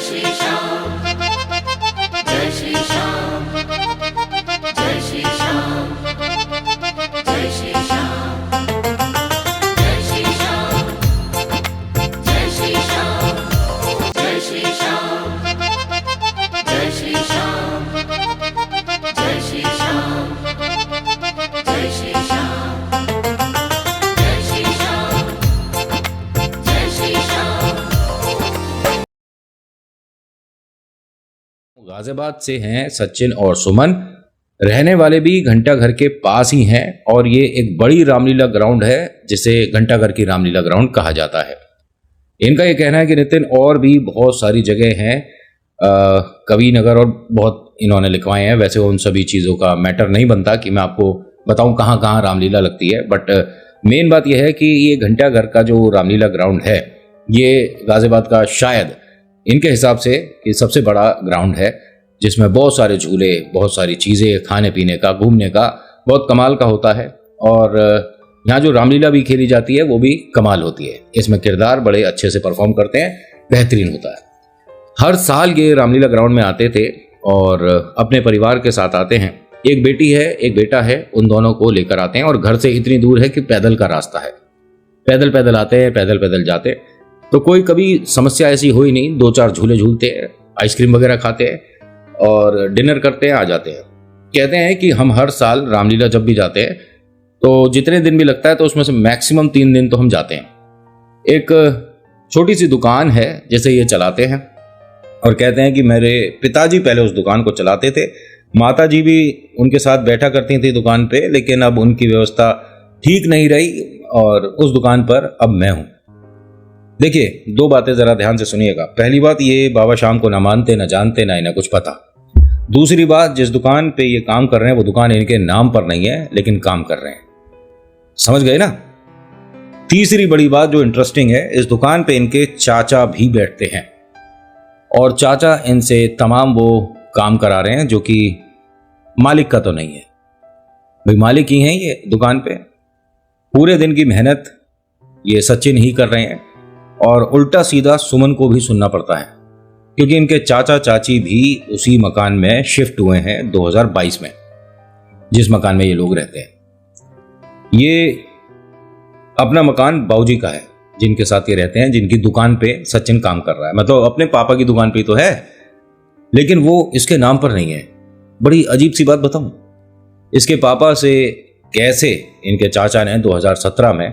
श्री श्याम, जय श्री श्याम, जय श्री श्याम, जय श्री श्याम, जय श्री श्याम, जय श्री श्याम, जय श्री श्याम, जय श्री श्याम, जय श्री श्याम, जय श्री श्याम, जय श्री श्याम, जय श्री श्याम। गाजियाबाद से हैं सचिन और सुमन। रहने वाले भी घंटाघर के पास ही हैं और ये एक बड़ी रामलीला ग्राउंड है जिसे घंटाघर की रामलीला ग्राउंड कहा जाता है। इनका ये कहना है कि नितिन और भी बहुत सारी जगह हैं, कवि नगर और बहुत इन्होंने लिखवाए हैं। वैसे उन सभी चीज़ों का मैटर नहीं बनता कि मैं आपको बताऊं कहाँ कहाँ रामलीला लगती है, बट मेन बात यह है कि ये घंटाघर का जो रामलीला ग्राउंड है ये गाजियाबाद का शायद इनके हिसाब से कि सबसे बड़ा ग्राउंड है, जिसमें बहुत सारे झूले, बहुत सारी चीज़ें, खाने पीने का, घूमने का बहुत कमाल का होता है। और यहाँ जो रामलीला भी खेली जाती है वो भी कमाल होती है। इसमें किरदार बड़े अच्छे से परफॉर्म करते हैं, बेहतरीन होता है। हर साल ये रामलीला ग्राउंड में आते थे और अपने परिवार के साथ आते हैं। एक बेटी है, एक बेटा है, उन दोनों को लेकर आते हैं और घर से इतनी दूर है कि पैदल का रास्ता है। पैदल पैदल आते हैं, पैदल पैदल जाते हैं। तो कोई कभी समस्या ऐसी हुई नहीं। 2-4 झूले झूलते हैं, आइसक्रीम वगैरह खाते हैं और डिनर करते हैं, आ जाते हैं। कहते हैं कि हम हर साल रामलीला जब भी जाते हैं तो जितने दिन भी लगता है तो उसमें से मैक्सिमम 3 दिन तो हम जाते हैं। एक छोटी सी दुकान है जैसे ये चलाते हैं और कहते हैं कि मेरे पिताजी पहले उस दुकान को चलाते थे, माताजी भी उनके साथ बैठा करती थी दुकान पे, लेकिन अब उनकी व्यवस्था ठीक नहीं रही और उस दुकान पर अब मैं हूँ। देखिए, 2 बातें जरा ध्यान से सुनिएगा। पहली बात, ये बाबा शाम को ना मानते, ना जानते, ना इन्हें कुछ पता। दूसरी बात, जिस दुकान पे ये काम कर रहे हैं वो दुकान इनके नाम पर नहीं है, लेकिन काम कर रहे हैं। समझ गए ना? तीसरी बड़ी बात जो इंटरेस्टिंग है, इस दुकान पे इनके चाचा भी बैठते हैं और चाचा इनसे तमाम वो काम करा रहे हैं जो कि मालिक का तो नहीं है। भाई मालिक ही हैं ये दुकान पे। पूरे दिन की मेहनत ये सचिन ही कर रहे हैं और उल्टा सीधा सुमन को भी सुनना पड़ता है, क्योंकि इनके चाचा चाची भी उसी मकान में शिफ्ट हुए हैं 2022 में, जिस मकान में ये लोग रहते हैं। ये अपना मकान बाबूजी का है, जिनके साथ ये रहते हैं, जिनकी दुकान पे सचिन काम कर रहा है। मतलब अपने पापा की दुकान पे तो है, लेकिन वो इसके नाम पर नहीं है। बड़ी अजीब सी बात बताऊं, इसके पापा से कैसे इनके चाचा ने 2017 में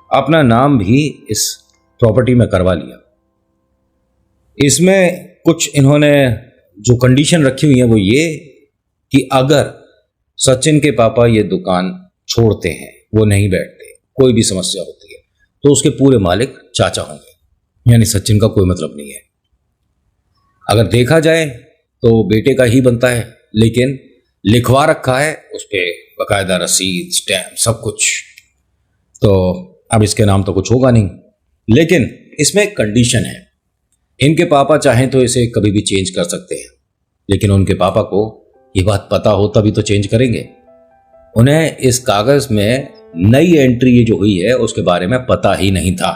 अपना नाम भी इस प्रॉपर्टी में करवा लिया। इसमें कुछ इन्होंने जो कंडीशन रखी हुई है वो ये कि अगर सचिन के पापा ये दुकान छोड़ते हैं, वो नहीं बैठते, कोई भी समस्या होती है, तो उसके पूरे मालिक चाचा होंगे, यानी सचिन का कोई मतलब नहीं है। अगर देखा जाए तो बेटे का ही बनता है, लेकिन लिखवा रखा है उस पर बाकायदा रसीद, स्टैम्प, सब कुछ। तो अब इसके नाम तो कुछ होगा नहीं, लेकिन इसमें एक कंडीशन है। इनके पापा चाहें तो इसे कभी भी चेंज कर सकते हैं, लेकिन उनके पापा को ये बात पता हो तभी तो चेंज करेंगे। उन्हें इस कागज में नई एंट्री जो हुई है उसके बारे में पता ही नहीं था।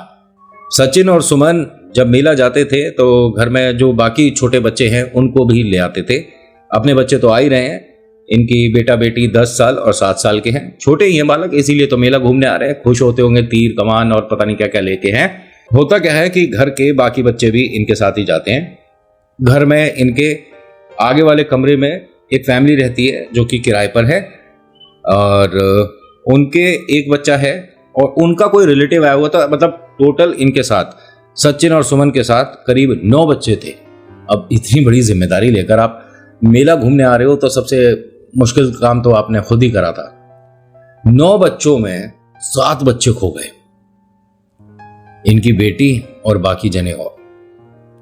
सचिन और सुमन जब मेला जाते थे तो घर में जो बाकी छोटे बच्चे हैं उनको भी ले आते थे। अपने बच्चे तो आ ही रहे हैं, इनकी बेटा बेटी 10 साल और 7 साल के हैं, छोटे ही हैं बालक, इसीलिए तो मेला घूमने आ रहे हैं। खुश होते होंगे, तीर कमान और पता नहीं क्या क्या लेके हैं। होता क्या है कि घर के बाकी बच्चे भी इनके साथ ही जाते हैं। घर में इनके आगे वाले कमरे में एक फैमिली रहती है जो कि किराए पर है और उनके एक बच्चा है और उनका कोई रिलेटिव आया हुआ था। मतलब टोटल इनके साथ सचिन और सुमन के साथ करीब 9 बच्चे थे। अब इतनी बड़ी जिम्मेदारी लेकर आप मेला घूमने आ रहे हो तो सबसे मुश्किल काम तो आपने खुद ही करा था। 9 बच्चों में 7 बच्चे खो गए, इनकी बेटी और बाकी जने और।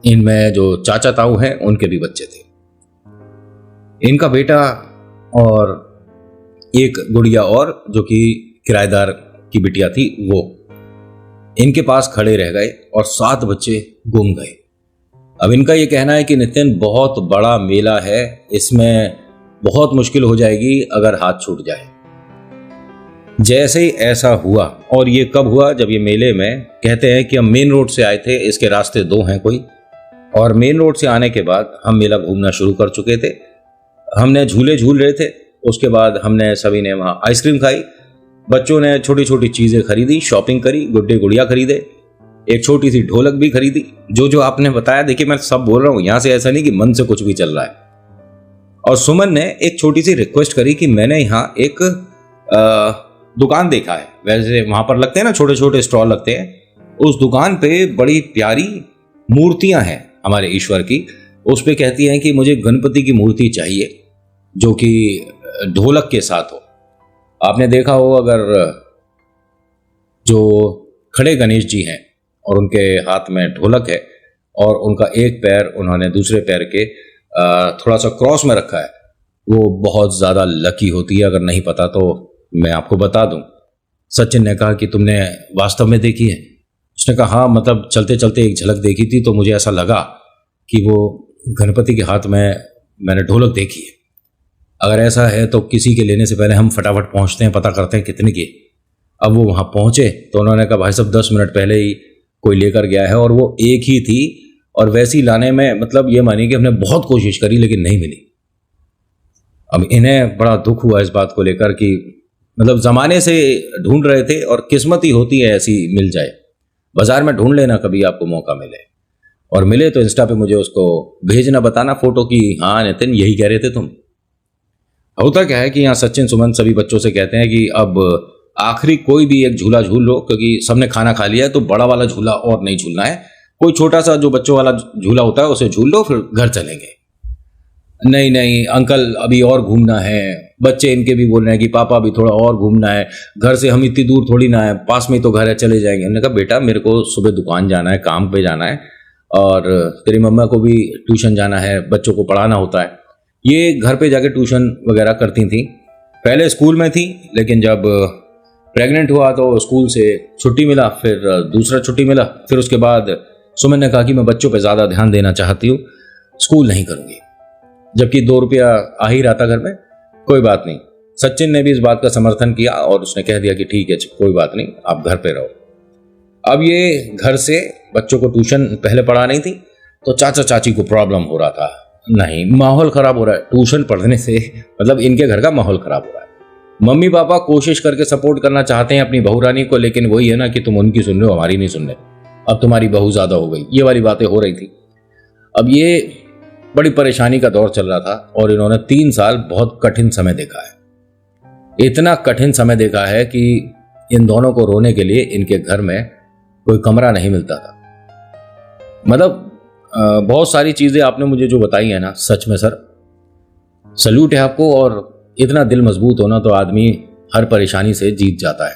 इनमें जो चाचा ताऊ हैं उनके भी बच्चे थे। इनका बेटा और एक गुड़िया और जो कि किराएदार की बिटिया थी, वो इनके पास खड़े रह गए और 7 बच्चे गुम गए। अब इनका ये कहना है कि नितिन बहुत बड़ा मेला है, इसमें बहुत मुश्किल हो जाएगी अगर हाथ छूट जाए। जैसे ही ऐसा हुआ, और ये कब हुआ, जब ये मेले में कहते हैं कि हम मेन रोड से आए थे, इसके रास्ते 2 हैं कोई, और मेन रोड से आने के बाद हम मेला घूमना शुरू कर चुके थे। हमने झूले झूल रहे थे, उसके बाद हमने सभी ने वहाँ आइसक्रीम खाई, बच्चों ने छोटी छोटी चीज़ें खरीदी, शॉपिंग करी, गुड्डे गुड़िया खरीदे, एक छोटी सी ढोलक भी खरीदी। जो आपने बताया, देखिए मैं सब बोल रहा हूँ यहाँ से, ऐसा नहीं कि मन से कुछ भी चल रहा है। और सुमन ने एक छोटी सी रिक्वेस्ट करी कि मैंने यहाँ एक दुकान देखा है, वैसे वहाँ पर लगते हैं ना छोटे छोटे स्टॉल लगते हैं, उस दुकान पे बड़ी प्यारी मूर्तियाँ हैं हमारे ईश्वर की। उस पे कहती हैं कि मुझे गणपति की मूर्ति चाहिए जो कि ढोलक के साथ हो। आपने देखा हो अगर, जो खड़े गणेश जी हैं और उनके हाथ में ढोलक है और उनका एक पैर उन्होंने दूसरे पैर के थोड़ा सा क्रॉस में रखा है, वो बहुत ज़्यादा लकी होती है। अगर नहीं पता तो मैं आपको बता दूं। सचिन ने कहा कि तुमने वास्तव में देखी है? उसने कहा हाँ, मतलब चलते चलते एक झलक देखी थी तो मुझे ऐसा लगा कि वो गणपति के हाथ में मैंने ढोलक देखी है। अगर ऐसा है तो किसी के लेने से पहले हम फटाफट पहुंचते हैं, पता करते हैं कितने की। अब वो वहाँ पहुँचे तो उन्होंने कहा भाई साहब 10 मिनट पहले ही कोई लेकर गया है, और वो एक ही थी, और वैसी लाने में मतलब ये मानिए कि हमने बहुत कोशिश करी लेकिन नहीं मिली। अब इन्हें बड़ा दुख हुआ इस बात को लेकर कि मतलब ज़माने से ढूंढ रहे थे और किस्मत ही होती है ऐसी मिल जाए। बाजार में ढूंढ लेना कभी आपको मौका मिले, और मिले तो इंस्टा पे मुझे उसको भेजना, बताना फोटो की हाँ नितिन यही कह रहे थे तुम। होता क्या है कि यहाँ सचिन सुमन सभी बच्चों से कहते हैं कि अब आखिरी कोई भी एक झूला झूल लो, क्योंकि सबने खाना खा लिया है तो बड़ा वाला झूला और नहीं झूलना है, कोई छोटा सा जो बच्चों वाला झूला होता है उसे झूल लो, फिर घर चलेंगे। नहीं नहीं अंकल अभी और घूमना है। बच्चे इनके भी बोल रहे हैं कि पापा अभी थोड़ा और घूमना है, घर से हम इतनी दूर थोड़ी ना है, पास में ही तो घर है, चले जाएंगे। हमने कहा बेटा मेरे को सुबह दुकान जाना है, काम पे जाना है, और तेरी मम्मा को भी ट्यूशन जाना है, बच्चों को पढ़ाना होता है। ये घर पे जाके ट्यूशन वगैरह करती थी, पहले स्कूल में थी, लेकिन जब प्रेग्नेंट हुआ तो स्कूल से छुट्टी मिला, फिर दूसरा छुट्टी मिला, फिर उसके बाद सुमन ने कहा कि मैं बच्चों पे ज़्यादा ध्यान देना चाहती हूँ, स्कूल नहीं करूँगी। जबकि 2 रुपया आ ही रहा था घर में, कोई बात नहीं। सचिन ने भी इस बात का समर्थन किया और उसने कह दिया कि ठीक है कोई बात नहीं, आप घर पे रहो। अब ये घर से बच्चों को ट्यूशन पहले पढ़ा नहीं थी तो चाचा चाची को प्रॉब्लम हो रहा था, नहीं माहौल ख़राब हो रहा है ट्यूशन पढ़ने से, मतलब इनके घर का माहौल ख़राब हो रहा है। मम्मी पापा कोशिश करके सपोर्ट करना चाहते हैं अपनी बहू रानी को, लेकिन वही है ना कि तुम उनकी सुन रहे हो, हमारी नहीं सुन रहे, अब तुम्हारी बहू ज़्यादा हो गई, ये वाली बातें हो रही थी। अब ये बड़ी परेशानी का दौर चल रहा था और इन्होंने 3 साल बहुत कठिन समय देखा है। इतना कठिन समय देखा है कि इन दोनों को रोने के लिए इनके घर में कोई कमरा नहीं मिलता था। मतलब बहुत सारी चीज़ें आपने मुझे जो बताई है ना, सच में सर सल्यूट है आपको। और इतना दिल मजबूत होना तो आदमी हर परेशानी से जीत जाता है।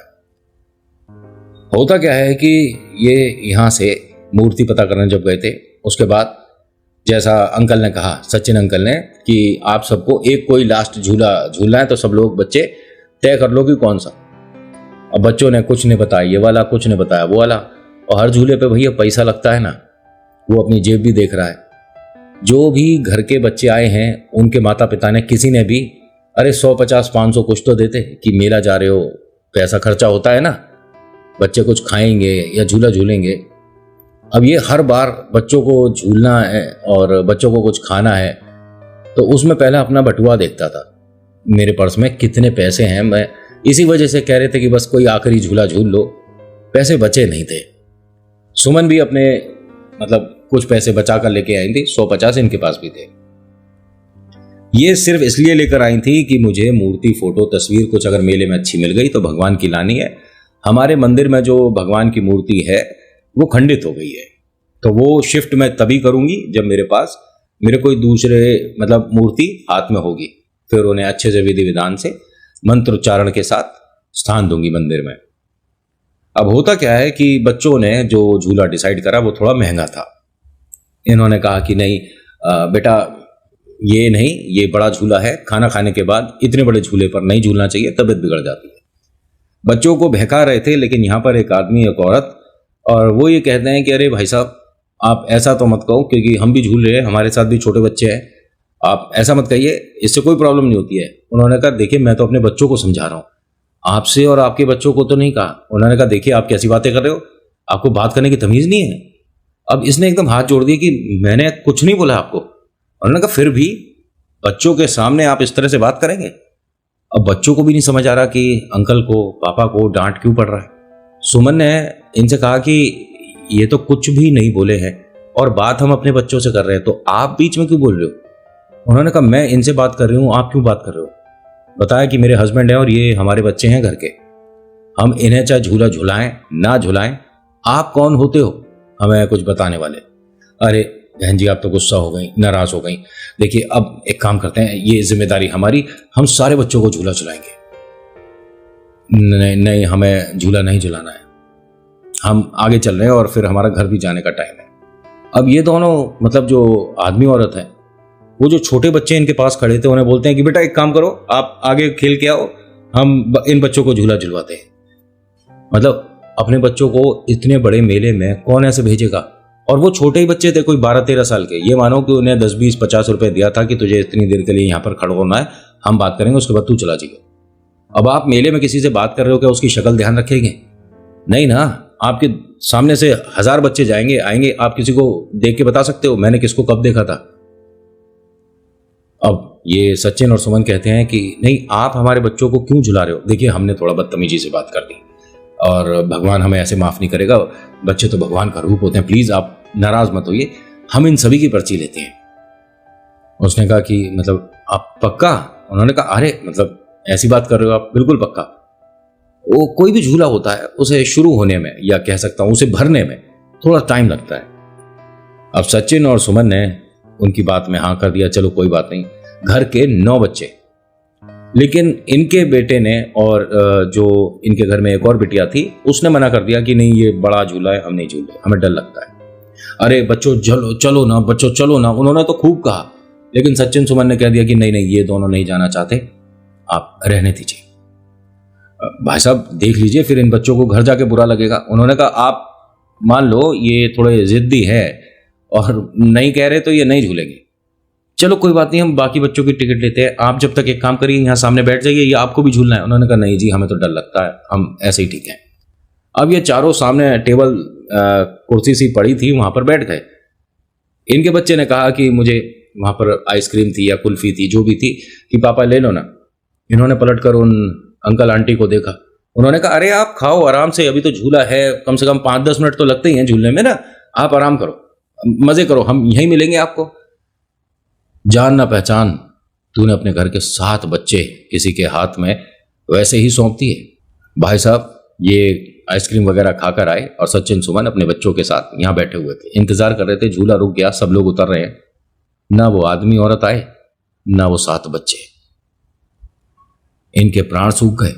होता क्या है कि ये यहाँ से मूर्ति पता करने जब गए थे, उसके बाद जैसा अंकल ने कहा, सचिन अंकल ने, कि आप सबको एक कोई लास्ट झूला झूलना है, तो सब लोग बच्चे तय कर लो कि कौन सा। अब बच्चों ने कुछ ने बताया ये वाला, कुछ ने बताया वो वाला, और हर झूले पे भैया पैसा लगता है ना, वो अपनी जेब भी देख रहा है। जो भी घर के बच्चे आए हैं उनके माता पिता ने, किसी ने भी अरे 100-50-500 कुछ तो देते कि मेला जा रहे हो, पैसा खर्चा होता है ना, बच्चे कुछ खाएंगे या झूला झूलेंगे। अब ये हर बार बच्चों को झूलना है और बच्चों को कुछ खाना है, तो उसमें पहले अपना बटुआ देखता था, मेरे पर्स में कितने पैसे हैं। मैं इसी वजह से कह रहे थे कि बस कोई आखिरी झूला झूल लो, पैसे बचे नहीं थे। सुमन भी अपने मतलब कुछ पैसे बचा कर लेके आई थी, 150 इनके पास भी थे। ये सिर्फ इसलिए लेकर आई थी कि मुझे मूर्ति, फोटो, तस्वीर कुछ अगर मेले में अच्छी मिल गई तो भगवान की लानी है। हमारे मंदिर में जो भगवान की मूर्ति है वो खंडित हो गई है, तो वो शिफ्ट मैं तभी करूंगी जब मेरे पास मेरे कोई दूसरे मतलब मूर्ति हाथ में होगी, फिर उन्हें अच्छे से विधि विधान से मंत्र उच्चारण के साथ स्थान दूंगी मंदिर में। अब होता क्या है कि बच्चों ने जो झूला डिसाइड करा वो थोड़ा महंगा था। इन्होंने कहा कि नहीं बेटा ये नहीं, ये बड़ा झूला है, खाना खाने के बाद इतने बड़े झूले पर नहीं झूलना चाहिए, तबीयत बिगड़ जाती है। बच्चों को बहका रहे थे, लेकिन यहाँ पर एक आदमी एक औरत, और वो ये कहते हैं कि अरे भाई साहब आप ऐसा तो मत कहो, क्योंकि हम भी झूल रहे हैं, हमारे साथ भी छोटे बच्चे हैं, आप ऐसा मत कहिए, इससे कोई प्रॉब्लम नहीं होती है। उन्होंने कहा देखिए मैं तो अपने बच्चों को समझा रहा हूँ, आपसे और आपके बच्चों को तो नहीं कहा। उन्होंने कहा देखिए आप कैसी बातें कर रहे हो, आपको बात करने की तमीज़ नहीं है। अब इसने एकदम हाथ जोड़ दिया कि मैंने कुछ नहीं बोला आपको। उन्होंने कहा फिर भी बच्चों के सामने आप इस तरह से बात करेंगे? अब बच्चों को भी नहीं समझ आ रहा कि अंकल को, पापा को डांट क्यों पड़ रहा है। सुमन ने इनसे कहा कि ये तो कुछ भी नहीं बोले हैं और बात हम अपने बच्चों से कर रहे हैं, तो आप बीच में क्यों बोल रहे हो? उन्होंने कहा मैं इनसे बात कर रही हूँ, आप क्यों बात कर रहे हो? बताया कि मेरे हस्बैंड हैं और ये हमारे बच्चे हैं घर के, हम इन्हें चाहे झूला झुलाएं ना झुलाएं, आप कौन होते हो हमें कुछ बताने वाले? अरे बहन जी, आप तो गुस्सा हो गई, नाराज हो गई। देखिए अब एक काम करते हैं, ये जिम्मेदारी हमारी, हम सारे बच्चों को झूला झुलाएंगे। नहीं नहीं, हमें झूला नहीं झुलाना है, हम आगे चल रहे हैं और फिर हमारा घर भी जाने का टाइम है। अब ये दोनों मतलब जो आदमी औरत है, वो जो छोटे बच्चे इनके पास खड़े थे उन्हें बोलते हैं कि बेटा एक काम करो, आप आगे खेल के आओ, हम इन बच्चों को झूला झुलवाते हैं। मतलब अपने बच्चों को इतने बड़े मेले में कौन ऐसे भेजेगा? और वो छोटे ही बच्चे थे, कोई 12-13 साल के। ये मानो कि उन्हें 10-20-50 रुपए दिया था कि तुझे इतनी देर के लिए यहाँ पर खड़ा होना है, हम बात करेंगे, उसके बाद तू चला जाएगा। अब आप मेले में किसी से बात कर रहे हो, क्या उसकी शक्ल ध्यान रखेंगे? नहीं ना, आपके सामने से 1000 बच्चे जाएंगे आएंगे, आप किसी को देख के बता सकते हो मैंने किसको कब देखा था? अब ये सचिन और सुमन कहते हैं कि नहीं, आप हमारे बच्चों को क्यों झुला रहे हो? देखिए हमने थोड़ा बदतमीजी से बात कर दी और भगवान हमें ऐसे माफ नहीं करेगा, बच्चे तो भगवान का रूप होते हैं, प्लीज आप नाराज मत होइए, हम इन सभी की पर्ची लेते हैं। उसने कहा कि मतलब आप पक्का? उन्होंने कहा अरे मतलब ऐसी बात कर रहे हो आप? बिल्कुल पक्का। वो कोई भी झूला होता है, उसे शुरू होने में या कह सकता हूं उसे भरने में थोड़ा टाइम लगता है। अब सचिन और सुमन ने उनकी बात में हाँ कर दिया, चलो कोई बात नहीं। घर के 9 बच्चे, लेकिन इनके बेटे ने और जो इनके घर में एक और बिटिया थी, उसने मना कर दिया कि नहीं ये बड़ा झूला है, हम नहीं झूले, हमें डर लगता है। अरे बच्चों चलो चलो ना, बच्चों चलो ना, उन्होंने तो खूब कहा, लेकिन सचिन सुमन ने कह दिया कि नहीं नहीं, ये दोनों नहीं जाना चाहते, आप रहने दीजिए। भाई साहब देख लीजिए, फिर इन बच्चों को घर जाके बुरा लगेगा। उन्होंने कहा आप मान लो ये थोड़े जिद्दी है और नहीं कह रहे तो ये नहीं झूलेंगे, चलो कोई बात नहीं, हम बाकी बच्चों की टिकट लेते हैं, आप जब तक एक काम करिए यहाँ सामने बैठ जाइए, ये आपको भी झूलना है। उन्होंने कहा नहीं जी, हमें तो डर लगता है, हम ऐसे ही ठीक हैं। अब ये चारों सामने टेबल कुर्सी सी पड़ी थी, वहां पर बैठ गए। इनके बच्चे ने कहा कि मुझे वहां पर आइसक्रीम थी या कुल्फी थी, जो भी थी, कि पापा ले लो ना। इन्होंने पलटकर उन अंकल आंटी को देखा, उन्होंने कहा अरे आप खाओ आराम से, अभी तो झूला है, कम से कम 5-10 मिनट तो लगते ही हैं झूलने में ना, आप आराम करो, मजे करो, हम यहीं मिलेंगे आपको। जान ना पहचान, तूने अपने घर के 7 बच्चे किसी के हाथ में वैसे ही सौंप दिए। भाई साहब ये आइसक्रीम वगैरह खाकर आए और सचिन सुमन अपने बच्चों के साथ यहाँ बैठे हुए थे, इंतजार कर रहे थे, झूला रुक गया, सब लोग उतर रहे हैं, ना वो आदमी औरत आए, ना वो 7 बच्चे। इनके प्राण सूख गए।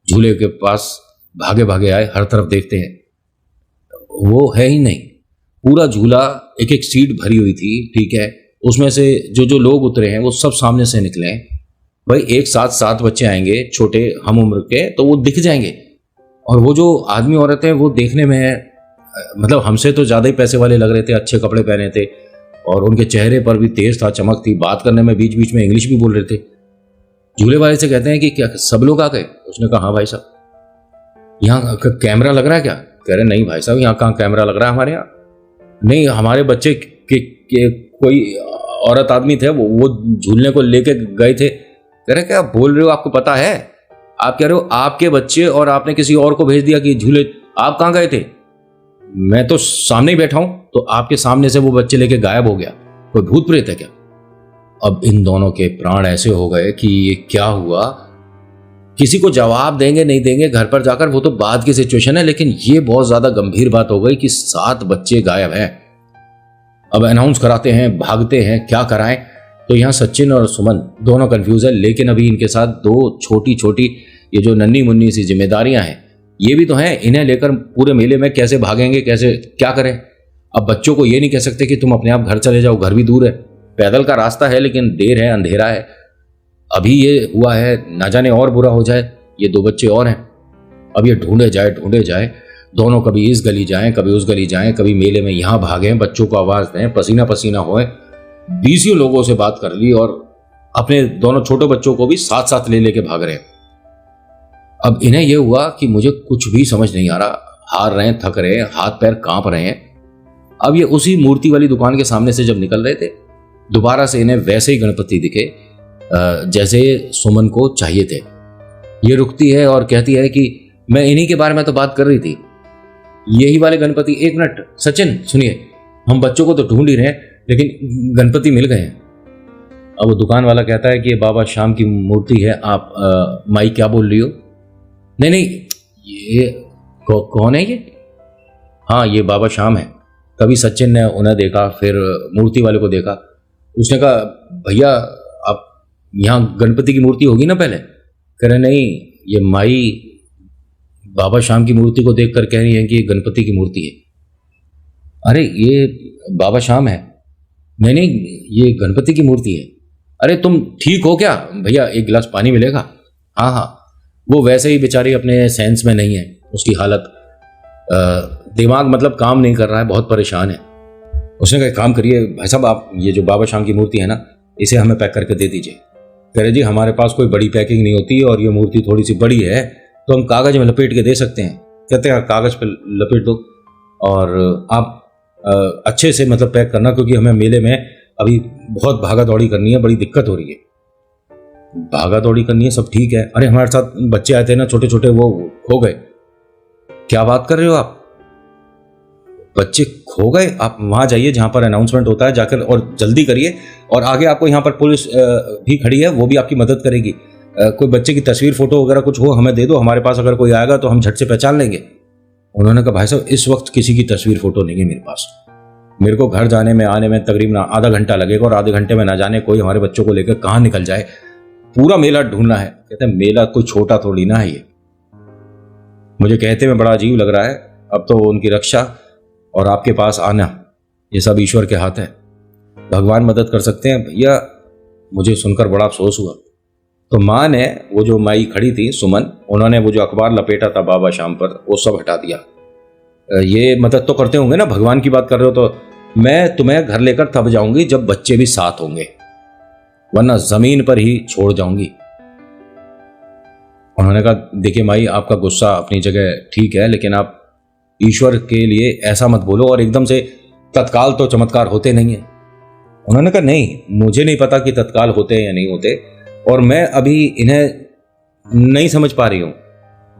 झूले के पास भागे भागे आए, हर तरफ देखते हैं, वो है ही नहीं। पूरा झूला एक एक सीट भरी हुई थी, ठीक है, उसमें से जो जो लोग उतरे हैं वो सब सामने से निकले हैं। भाई एक साथ 7 बच्चे आएंगे छोटे हम उम्र के, तो वो दिख जाएंगे। और वो जो आदमी औरत है वो देखने में मतलब हमसे तो ज्यादा ही पैसे वाले लग रहे थे, अच्छे कपड़े पहने थे और उनके चेहरे पर भी तेज था, चमक थी, बात करने में बीच बीच में इंग्लिश भी बोल रहे थे। झूले वाले से कहते हैं कि क्या सब लोग आ गए? उसने कहा हाँ भाई साहब। यहाँ कैमरा लग रहा है क्या? कह रहे नहीं भाई साहब, यहाँ कहाँ कैमरा लग रहा है हमारे यहाँ? नहीं, हमारे बच्चे के कोई औरत आदमी थे, वो झूलने को लेके गए थे। कह रहे क्या बोल रहे हो, आपको पता है? आप कह रहे हो आपके बच्चे और आपने किसी और को भेज दिया कि झूले, आप कहाँ गए थे? मैं तो सामने ही बैठा हूं, तो आपके सामने से वो बच्चे लेके गायब हो गया, कोई भूत प्रेत है क्या? अब इन दोनों के प्राण ऐसे हो गए कि ये क्या हुआ, किसी को जवाब देंगे नहीं देंगे घर पर जाकर, वो तो बाद की सिचुएशन है, लेकिन ये बहुत ज्यादा गंभीर बात हो गई कि 7 बच्चे गायब हैं। अब अनाउंस कराते हैं, भागते हैं, क्या कराएं? तो यहाँ सचिन और सुमन दोनों कंफ्यूज है, लेकिन अभी इनके साथ 2 छोटी छोटी ये जो नन्ही मुन्नी सी जिम्मेदारियां हैं ये भी तो हैं, इन्हें लेकर पूरे मेले में कैसे भागेंगे, कैसे क्या करें? अब बच्चों को ये नहीं कह सकते कि तुम अपने आप घर चले जाओ, घर भी दूर है, पैदल का रास्ता है, लेकिन देर है, अंधेरा है, अभी ये हुआ है, ना जाने और बुरा हो जाए, ये 2 बच्चे और हैं। अब ये ढूंढे जाए, दोनों कभी इस गली जाएं, कभी उस गली जाएं, कभी मेले में यहां भागें, बच्चों को आवाज दें, पसीना पसीना होए, 20 लोगों से बात कर ली और अपने दोनों छोटे बच्चों को भी साथ साथ ले लेके भाग रहे हैं। अब इन्हें यह हुआ कि मुझे कुछ भी समझ नहीं आ रहा, हार रहे हैं, थक रहे हैं, हाथ पैर कांप रहे हैं। अब ये उसी मूर्ति वाली दुकान के सामने से जब निकल रहे थे, दोबारा से इन्हें वैसे ही गणपति दिखे जैसे सुमन को चाहिए थे। ये रुकती है और कहती है कि मैं इन्हीं के बारे में तो बात कर रही थी, यही वाले गणपति। एक मिनट सचिन सुनिए, हम बच्चों को तो ढूंढ ही रहे हैं लेकिन गणपति मिल गए हैं। अब वो दुकान वाला कहता है कि ये बाबा श्याम की मूर्ति है। आप माई क्या बोल रही हो? नहीं नहीं, ये कौन है ये? हाँ ये बाबा श्याम है। तभी सचिन ने उन्हें देखा, फिर मूर्ति वाले को देखा। उसने कहा भैया आप यहाँ गणपति की मूर्ति होगी ना पहले? कह रहे नहीं, ये माई बाबा श्याम की मूर्ति को देख कर कह रही है कि ये गणपति की मूर्ति है। अरे ये बाबा श्याम है। नहीं नहीं, ये गणपति की मूर्ति है। अरे तुम ठीक हो क्या? भैया एक गिलास पानी मिलेगा? हाँ हाँ। वो वैसे ही बेचारी अपने सेंस में नहीं है, उसकी हालत दिमाग मतलब काम नहीं कर रहा है, बहुत परेशान है। उसने कहा काम करिए भाई साहब, आप ये जो बाबा श्याम की मूर्ति है ना, इसे हमें पैक करके दे दीजिए। कह रहे जी हमारे पास कोई बड़ी पैकिंग नहीं होती और ये मूर्ति थोड़ी सी बड़ी है तो हम कागज में लपेट के दे सकते हैं। कहते हैं कागज पे लपेट दो और आप अच्छे से मतलब पैक करना, क्योंकि हमें मेले में अभी बहुत भागा दौड़ी करनी है, बड़ी दिक्कत हो रही है। भागा दौड़ी करनी है सब ठीक है। अरे हमारे साथ बच्चे आए थे ना छोटे छोटे, वो खो गए। क्या बात कर रहे हो आप? बच्चे खो गए? आप वहां जाइए जहां पर अनाउंसमेंट होता है, जाकर और जल्दी करिए। और आगे आपको यहाँ पर पुलिस भी खड़ी है, वो भी आपकी मदद करेगी। कोई बच्चे की तस्वीर फोटो वगैरह कुछ हो हमें दे दो, हमारे पास अगर कोई आएगा तो हम झट से पहचान लेंगे। उन्होंने कहा भाई साहब इस वक्त किसी की तस्वीर फोटो नहीं है मेरे पास, मेरे को घर जाने में आने में तकरीबन आधा घंटा लगेगा और आधे घंटे में ना जाने कोई हमारे बच्चों को लेकर कहाँ निकल जाए, पूरा मेला ढूंढना है। कहते हैं मेला कोई छोटा थोड़ी ना है ये। मुझे कहते में बड़ा अजीब लग रहा है, अब तो उनकी रक्षा और आपके पास आना ये सब ईश्वर के हाथ है, भगवान मदद कर सकते हैं। भैया मुझे सुनकर बड़ा अफसोस हुआ। तो माँ ने, वो जो माई खड़ी थी सुमन, उन्होंने वो जो अखबार लपेटा था बाबा श्याम पर वो सब हटा दिया। ये मदद तो करते होंगे ना, भगवान की बात कर रहे हो तो मैं तुम्हें घर लेकर तब जाऊंगी जब बच्चे भी साथ होंगे, वरना जमीन पर ही छोड़ जाऊंगी। उन्होंने कहा देखिए माई आपका गुस्सा अपनी जगह ठीक है, लेकिन आप ईश्वर के लिए ऐसा मत बोलो और एकदम से तत्काल तो चमत्कार होते नहीं है। उन्होंने कहा नहीं, मुझे नहीं पता कि तत्काल होते हैं या नहीं होते, और मैं अभी इन्हें नहीं समझ पा रही हूं,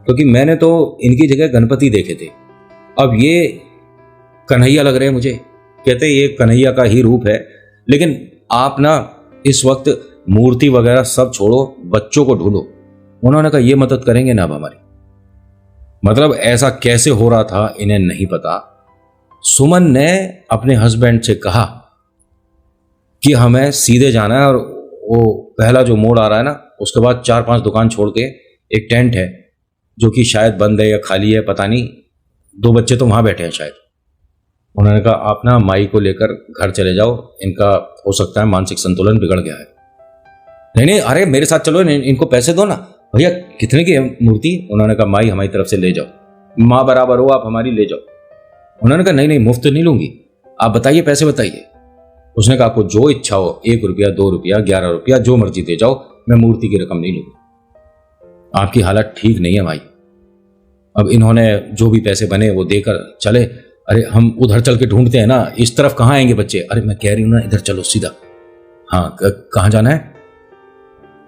क्योंकि मैंने तो इनकी जगह गणपति देखे थे, अब ये कन्हैया लग रहे हैं मुझे। कहते ये कन्हैया का ही रूप है, लेकिन आप ना इस वक्त मूर्ति वगैरह सब छोड़ो, बच्चों को ढूंढो। उन्होंने कहा ये मदद करेंगे ना अब हमारी। मतलब ऐसा कैसे हो रहा था इन्हें नहीं पता। सुमन ने अपने हस्बैंड से कहा कि हमें सीधे जाना है और वो पहला जो मोड़ आ रहा है ना, उसके बाद 4-5 दुकान छोड़ के एक टेंट है जो कि शायद बंद है या खाली है, पता नहीं। 2 बच्चे तो वहां बैठे हैं शायद। उन्होंने कहा आप ना माई को लेकर घर चले जाओ, इनका हो सकता है मानसिक संतुलन बिगड़ गया है। नहीं नहीं, अरे मेरे साथ चलो, इनको पैसे दो ना। भैया कितने की है मूर्ति? उन्होंने कहा माई हमारी तरफ से ले जाओ, माँ बराबर हो आप, हमारी ले जाओ। उन्होंने कहा नहीं नहीं, मुफ्त नहीं लूंगी, आप बताइए पैसे बताइए। उसने कहा आपको जो इच्छा हो, 1 रुपया 2 रुपया 11 रुपया जो मर्जी दे जाओ, मैं मूर्ति की रकम नहीं लूंगा। आपकी हालत ठीक नहीं है भाई। अब इन्होंने जो भी पैसे बने वो देकर चले। अरे हम उधर चल के ढूंढते हैं ना, इस तरफ कहाँ आएंगे बच्चे? अरे मैं कह रही हूं ना इधर चलो सीधा। हाँ कहाँ जाना है?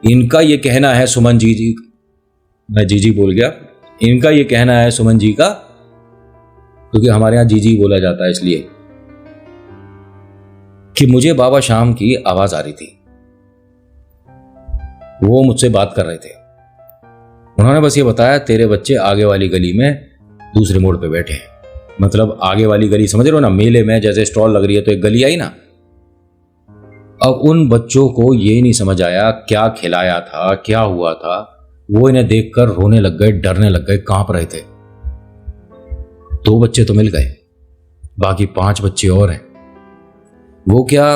इनका ये कहना है सुमन जी, मैं जी बोल गया। इनका ये कहना है सुमन जी का, क्योंकि हमारे यहां जी बोला जाता है इसलिए, कि मुझे बाबा श्याम की आवाज आ रही थी, वो मुझसे बात कर रहे थे। उन्होंने बस ये बताया तेरे बच्चे आगे वाली गली में दूसरे मोड़ पे बैठे हैं। मतलब आगे वाली गली समझ रहे हो ना, मेले में जैसे स्टॉल लग रही है तो एक गली आई ना। अब उन बच्चों को ये नहीं समझ आया क्या खिलाया था, क्या हुआ था। वो इन्हें देखकर रोने लग गए, डरने लग गए, कांप रहे थे। 2 बच्चे तो मिल गए, बाकी 5 बच्चे और हैं। वो क्या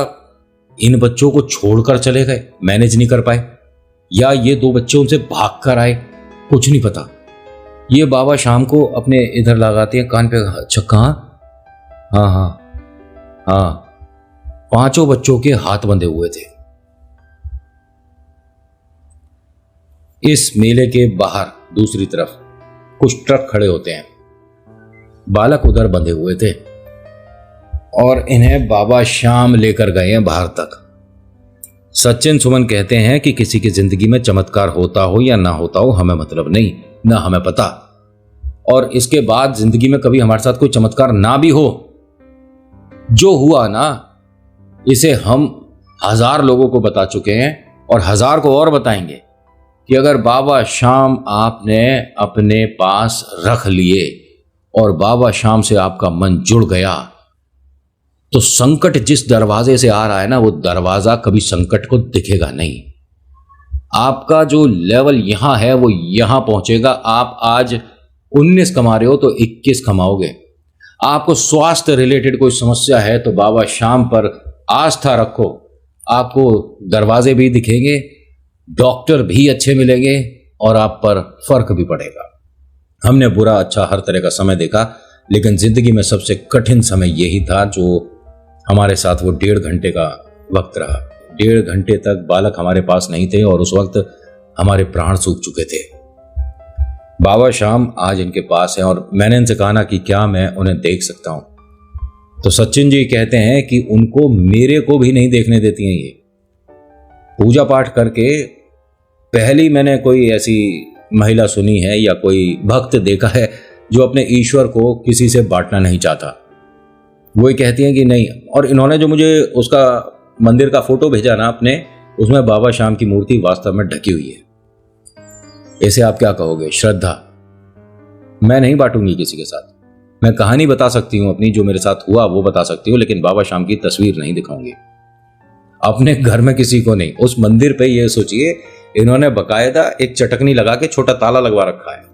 इन बच्चों को छोड़कर चले गए, मैनेज नहीं कर पाए, या ये 2 बच्चे उनसे भाग कर आए, कुछ नहीं पता। ये बाबा शाम को अपने इधर लगाते हैं कान पे। अच्छा कहाँ? हाँ हाँ हाँ, 5 बच्चों के हाथ बंधे हुए थे। इस मेले के बाहर दूसरी तरफ कुछ ट्रक खड़े होते हैं, बालक उधर बंधे हुए थे और इन्हें बाबा श्याम लेकर गए हैं बाहर तक। सचिन सुमन कहते हैं कि किसी की जिंदगी में चमत्कार होता हो या ना होता हो हमें मतलब नहीं, ना हमें पता, और इसके बाद जिंदगी में कभी हमारे साथ कोई चमत्कार ना भी हो, जो हुआ ना इसे हम 1000 लोगों को बता चुके हैं और 1000 को और बताएंगे कि अगर बाबा श्याम आपने अपने पास रख लिए और बाबा श्याम से आपका मन जुड़ गया तो संकट जिस दरवाजे से आ रहा है ना वो दरवाजा कभी संकट को दिखेगा नहीं। आपका जो लेवल यहां है वो यहां पहुंचेगा। आप आज 19 कमा रहे हो तो 21 कमाओगे। आपको स्वास्थ्य रिलेटेड कोई समस्या है तो बाबा श्याम पर आस्था रखो, आपको दरवाजे भी दिखेंगे, डॉक्टर भी अच्छे मिलेंगे और आप पर फर्क भी पड़ेगा। हमने बुरा अच्छा हर तरह का समय देखा, लेकिन जिंदगी में सबसे कठिन समय यही था जो हमारे साथ वो 1.5 घंटे का वक्त रहा। 1.5 घंटे तक बालक हमारे पास नहीं थे और उस वक्त हमारे प्राण सूख चुके थे। बाबा श्याम आज इनके पास हैं और मैंने इनसे कहा ना कि क्या मैं उन्हें देख सकता हूं, तो सचिन जी कहते हैं कि उनको मेरे को भी नहीं देखने देती हैं। ये पूजा पाठ करके पहली मैंने कोई ऐसी महिला सुनी है या कोई भक्त देखा है जो अपने ईश्वर को किसी से बांटना नहीं चाहता। वो कहती हैं कि नहीं, और इन्होंने जो मुझे उसका मंदिर का फोटो भेजा ना अपने, उसमें बाबा श्याम की मूर्ति वास्तव में ढकी हुई है। इसे आप क्या कहोगे? श्रद्धा। मैं नहीं बांटूंगी किसी के साथ। मैं कहानी बता सकती हूं अपनी, जो मेरे साथ हुआ वो बता सकती हूं, लेकिन बाबा श्याम की तस्वीर नहीं दिखाऊंगी अपने घर में किसी को नहीं। उस मंदिर पे ये सोचिए इन्होंने बकायदा एक चटकनी लगा के छोटा ताला लगवा रखा है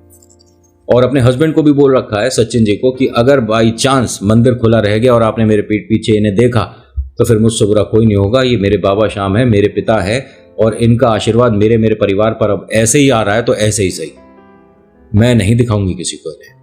और अपने हस्बैंड को भी बोल रखा है सचिन जी को कि अगर बाई चांस मंदिर खुला रह गया और आपने मेरे पीठ पीछे इन्हें देखा तो फिर मुझसे बुरा कोई नहीं होगा। ये मेरे बाबा श्याम है, मेरे पिता है और इनका आशीर्वाद मेरे परिवार पर अब ऐसे ही आ रहा है तो ऐसे ही सही। मैं नहीं दिखाऊंगी किसी को इन्हें।